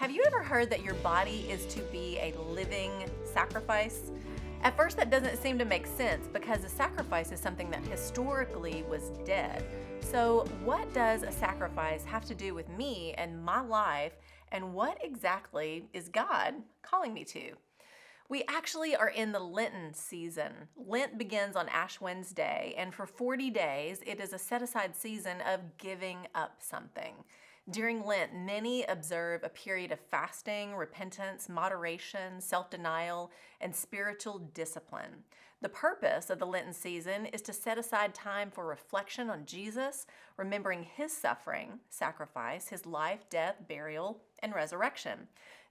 Have you ever heard that your body is to be a living sacrifice? At first, that doesn't seem to make sense because a sacrifice is something that historically was dead. So, what does a sacrifice have to do with me and my life, and what exactly is God calling me to? We actually are in the Lenten season. Lent begins on Ash Wednesday, and for 40 days, it is a set aside season of giving up something. During Lent, many observe a period of fasting, repentance, moderation, self denial, and spiritual discipline. The purpose of the Lenten season is to set aside time for reflection on Jesus, remembering his suffering, sacrifice, his life, death, burial, and resurrection.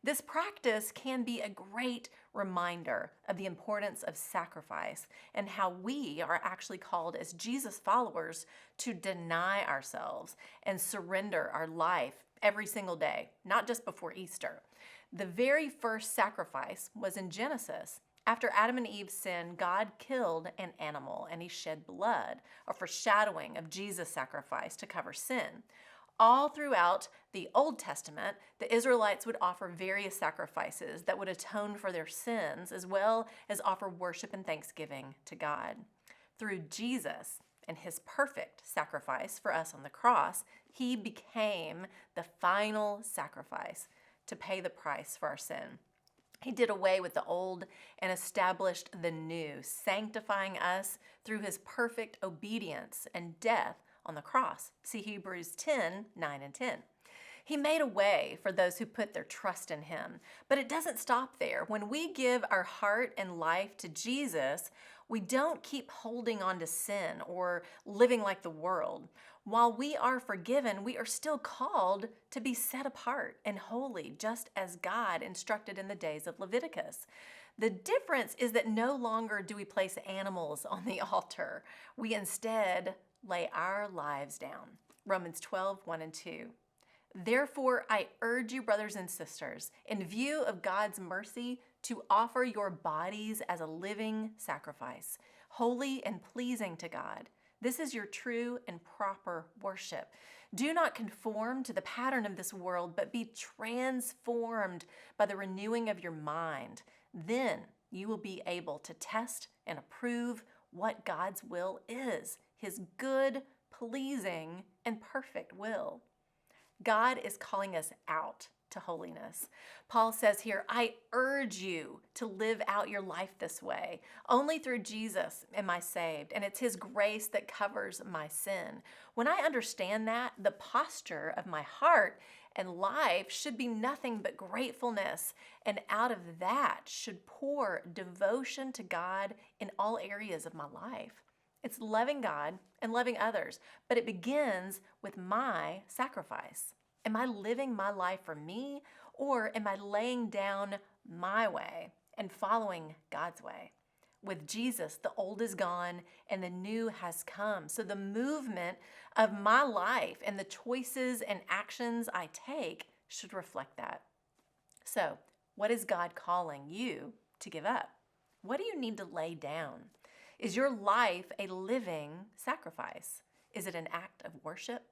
This practice can be a great reminder of the importance of sacrifice and how we are actually called as Jesus followers to deny ourselves and surrender our life every single day, not just before Easter. The very first sacrifice was in Genesis. After Adam and Eve sinned, God killed an animal and he shed blood, a foreshadowing of Jesus' sacrifice to cover sin. All throughout the Old Testament, the Israelites would offer various sacrifices that would atone for their sins, as well as offer worship and thanksgiving to God. Through Jesus and his perfect sacrifice for us on the cross, he became the final sacrifice to pay the price for our sin. He did away with the old and established the new, sanctifying us through his perfect obedience and death on the cross. See Hebrews 10, 9 and 10. He made a way for those who put their trust in him. But it doesn't stop there. When we give our heart and life to Jesus, we don't keep holding on to sin or living like the world. While we are forgiven, we are still called to be set apart and holy, just as God instructed in the days of Leviticus. The difference is that no longer do we place animals on the altar. We instead lay our lives down. Romans 12, 1 and 2. Therefore, I urge you, brothers and sisters, in view of God's mercy, to offer your bodies as a living sacrifice, holy and pleasing to God. This is your true and proper worship. Do not conform to the pattern of this world, but be transformed by the renewing of your mind. Then you will be able to test and approve what God's will is, his good, pleasing, and perfect will. God is calling us out to holiness. Paul says here, I urge you to live out your life this way. Only through Jesus am I saved, and it's his grace that covers my sin. When I understand that, the posture of my heart and life should be nothing but gratefulness, and out of that should pour devotion to God in all areas of my life. It's loving God and loving others, but it begins with my sacrifice. Am I living my life for me, or am I laying down my way and following God's way? With Jesus, the old is gone and the new has come. So the movement of my life and the choices and actions I take should reflect that. So, what is God calling you to give up? What do you need to lay down? Is your life a living sacrifice? Is it an act of worship?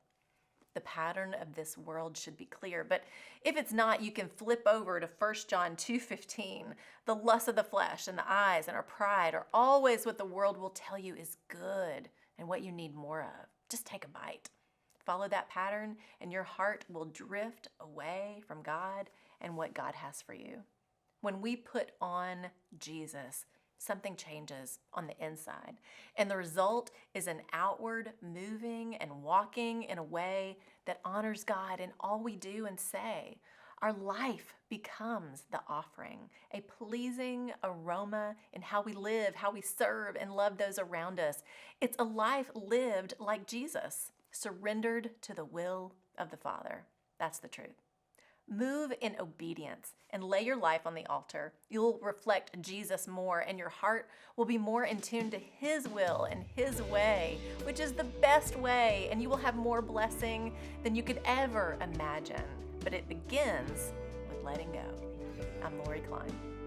The pattern of this world should be clear, but if it's not, you can flip over to 1 John 2:15. The lust of the flesh and the eyes and our pride are always what the world will tell you is good and what you need more of. Just take a bite. Follow that pattern and your heart will drift away from God and what God has for you. When we put on Jesus, something changes on the inside. And the result is an outward moving and walking in a way that honors God in all we do and say. Our life becomes the offering, a pleasing aroma in how we live, how we serve and love those around us. It's a life lived like Jesus, surrendered to the will of the Father. That's the truth. Move in obedience and lay your life on the altar. You'll reflect Jesus more, and your heart will be more in tune to his will and his way, which is the best way, and you will have more blessing than you could ever imagine. But it begins with letting go. I'm Lori Klein.